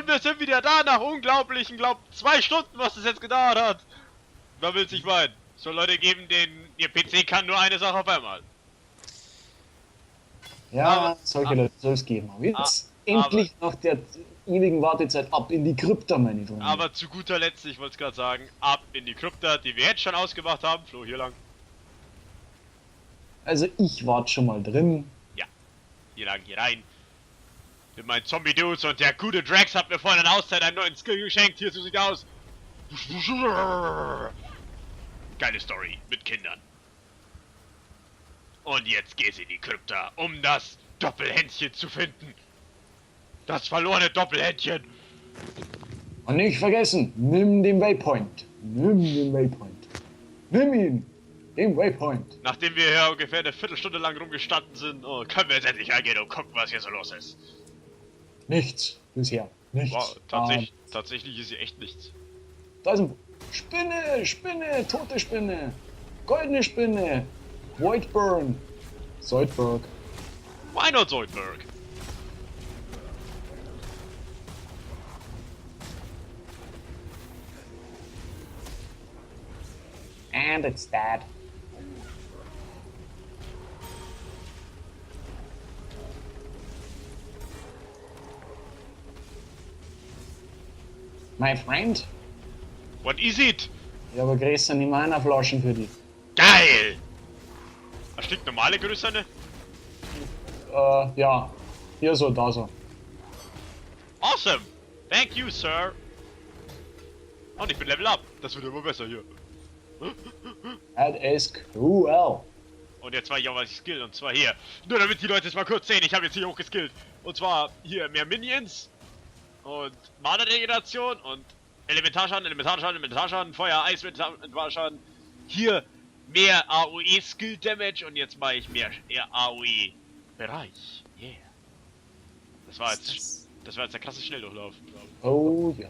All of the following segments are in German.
wir sind wieder da nach unglaublichen, 2 Stunden, was es jetzt gedauert hat. Wer will's nicht meinen? So Leute geben, denen ihr PC kann nur eine Sache auf einmal. Ja, solche Leute soll es geben. Aber jetzt endlich nach der ewigen Wartezeit ab in die Krypta, meine Freunde. Aber zu guter Letzt, ich wollte es gerade sagen, ab in die Krypta, die wir jetzt schon ausgemacht haben. Flo, hier lang. Also ich warte schon mal drin. Ja, hier lang, hier rein. Mit meinen Zombie-Dudes und der gute Drax hat mir vorhin eine Auszeit einen neuen Skill geschenkt. Hier, so sieht aus. Geile Story mit Kindern. Und jetzt geht's in die Krypta, um das Doppelhändchen zu finden. Das verlorene Doppelhändchen. Und nicht vergessen, nimm den Waypoint. Nimm den Waypoint. Nimm ihn. Den Waypoint. Nachdem wir hier ungefähr eine Viertelstunde lang rumgestanden sind, können wir jetzt endlich reingehen und gucken, was hier so los ist. Nichts bisher. Nichts. Wow, tatsächlich ist hier echt nichts. Da ist ein Spinne, tote Spinne, goldene Spinne, Voidburn, Zoidberg. Why not Zoidberg? And it's dead. My friend? What is it? Ich habe größere Mana-Flaschen für dich. Geil! Erstickt normale größere? Ja. Hier so, da so. Awesome! Thank you, sir! Und ich bin Level Up. Das wird immer besser hier. That is cool. Und jetzt war ich auch was ich skill, und zwar hier. Nur damit die Leute es mal kurz sehen, ich habe jetzt hier hochgeskillt. Und zwar hier mehr Minions und Mana-Regeneration und Elementarschaden, Feuer, Eis, Elementarschaden. Hier mehr AOE Skill Damage und jetzt mache ich mehr AOE Bereich. Yeah. Das war jetzt der krasse Schnelldurchlauf. Oh ja.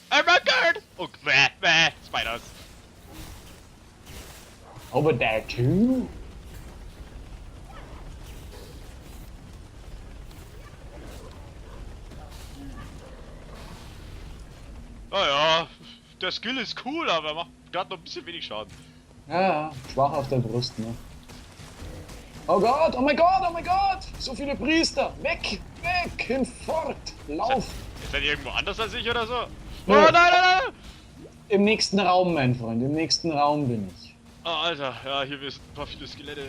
Oh my god! Oh, Spiders. Over there too? Naja, der Skill ist cool, aber macht gerade noch ein bisschen wenig Schaden. Ja, schwach auf der Brust, ne? Oh Gott, oh mein Gott, oh mein Gott! So viele Priester! Weg, weg, hinfort! Lauf! Ist er irgendwo anders als ich oder so? Nö. Oh nein! Im nächsten Raum, mein Freund, im nächsten Raum bin ich. Oh Alter, ja, hier sind ein paar viele Skelette.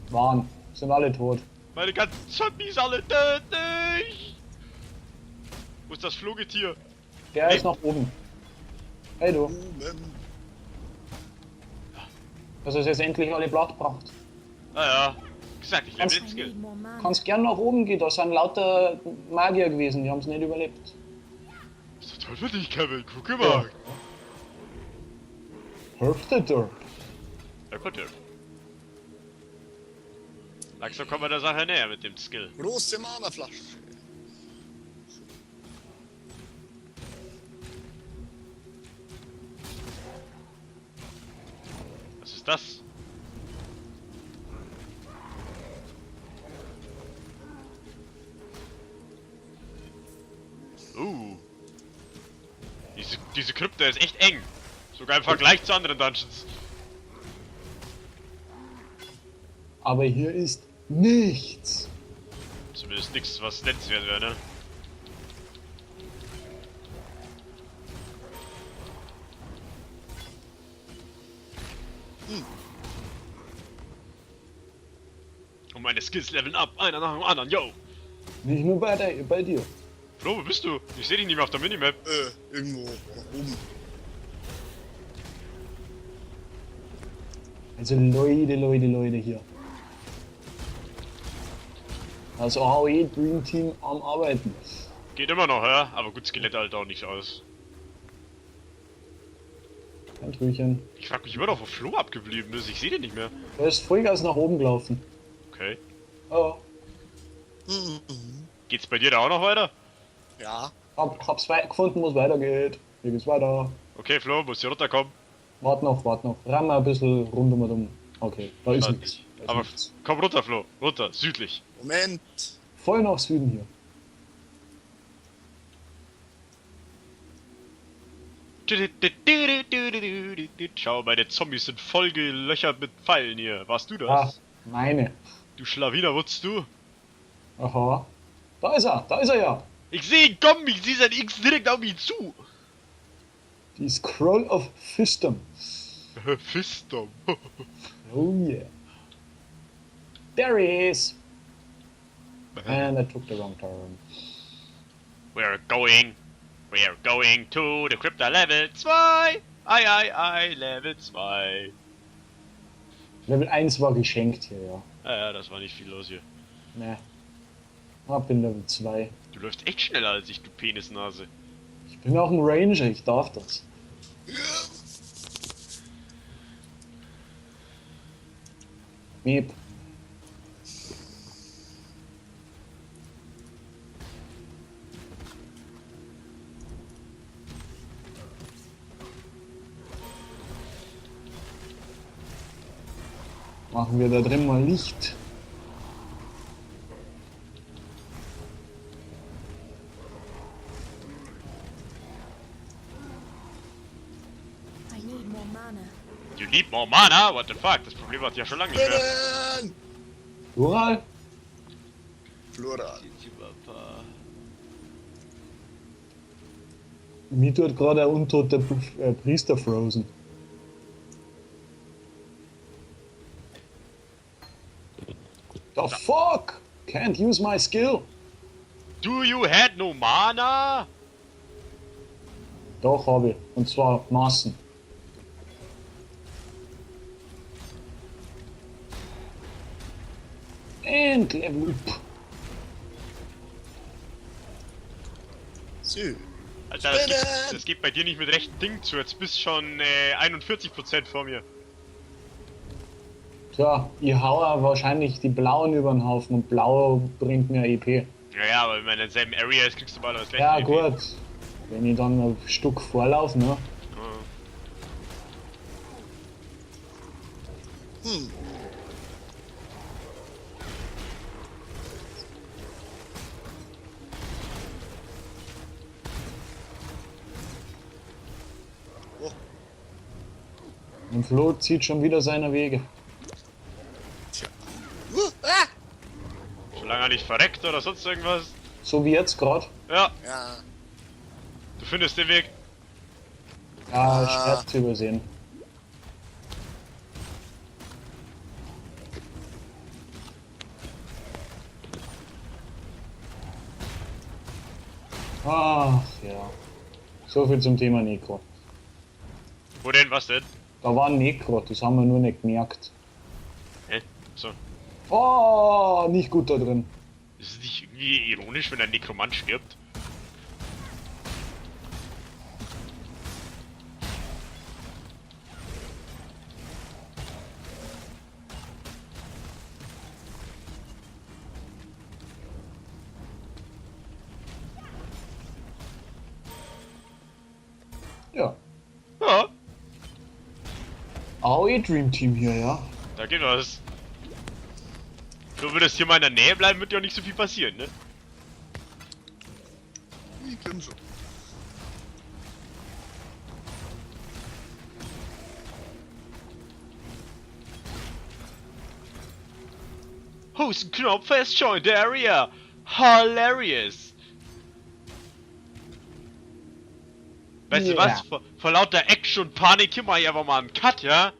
Waren, sind alle tot. Meine ganzen Zombies alle tödlich! Wo ist das Flugetier? Der ist noch oben. Hey du. Dass es jetzt endlich alle platt gebracht. Naja, gesagt, ich lebe den Skill. Kannst gern nach oben gehen, da sind lauter Magier gewesen, die haben es nicht überlebt. Ist doch toll für dich, Kevin, guck mal. Hüfte Dirt. Ja, gut, ja. Langsam kommen wir der Sache näher mit dem Skill. Große Mana-Flasche. Was ist das? Diese Krypta ist echt eng. Sogar im Vergleich zu anderen Dungeons. Aber hier ist nichts. Zumindest nichts, was nennenswert wäre, ne? Und meine Skills leveln ab, einer nach dem anderen, yo! Nicht nur bei dir. Flo, wo bist du? Ich sehe dich nicht mehr auf der Minimap. Irgendwo nach oben. Also Leute hier. Also AOE Dream Team am Arbeiten. Geht immer noch, ja? Aber gut, Skelette halt auch nicht aus. Ein Trüchen. Ich frag mich immer noch, wo Flo abgeblieben ist. Ich sehe den nicht mehr. Der ist Vollgas nach oben gelaufen. Okay. Oh. Geht's bei dir da auch noch weiter? Ja. Hab's gefunden, wo es weitergeht. Hier geht's weiter. Okay, Flo, musst hier runterkommen. Wart noch. Ramm mal ein bisschen rundum. Okay, da ist nichts. Aber komm runter, Flo. Runter, südlich. Moment. Voll nach Süden hier. Schau, meine Zombies sind voll gelöchert mit Pfeilen hier. Warst du das? Ah, meine. Du Schlawiner, wurdest du? Aha. Da ist er ja. Ich sehe ihn kommen, ich sehe sein X direkt auf ihn zu. Die Scroll of Fisdom. Fistum. Oh yeah. There he is. And I took the wrong turn. We're going to the Crypta Level 2. Level 2. Level 1 war geschenkt hier, ja. Ja, das war nicht viel los hier. Ne. Ab in Level 2. Du läufst echt schneller als ich, du Penisnase. Ich bin auch ein Ranger, ich darf das. Miep. Machen wir da drin mal Licht. I need more mana. You need more mana? What the fuck? Das Problem hat ja schon lange nicht mehr. Binnen! Plural? Plural. Mir tut gerade ein untoter Priester frozen. The fuck? Can't use my skill. Do you had no mana? Doch, habe ich. Und zwar Massen. And Level up. So. Alter, das geht bei dir nicht mit rechten Dingen zu. Jetzt bist schon 41% vor mir. Tja, ich haue wahrscheinlich die Blauen über den Haufen und Blau bringt mir EP. Ja, aber wenn man in derselben Area ist, kriegst du bald das gleiche. Ja, EP. gut. Wenn ich dann ein Stück vorlaufe, ne? Ja. Hm. Oh, Und Flo zieht schon wieder seine Wege. tja. Ah! Solange er nicht verreckt oder sonst irgendwas. So wie jetzt gerade. Ja, Ja. du findest den Weg. Ja, schwer zu übersehen. Ach ja. So viel zum Thema Necro. Wo denn? Was denn? Da war ein Necro, das haben wir nur nicht gemerkt. Hä? So. Oh, nicht gut da drin. Ist es nicht irgendwie ironisch, wenn ein Nekromant stirbt? Ja. Ja, AOE Dream Team hier, ja. da geht was. Du würdest hier mal in der Nähe bleiben, wird ja auch nicht so viel passieren, ne? Ich bin schon. Hostenknopf has joined the area. Hilarious. Weißt du Ja. was? Vor lauter Action und Panik hier mach ich einfach mal einen Cut, ja?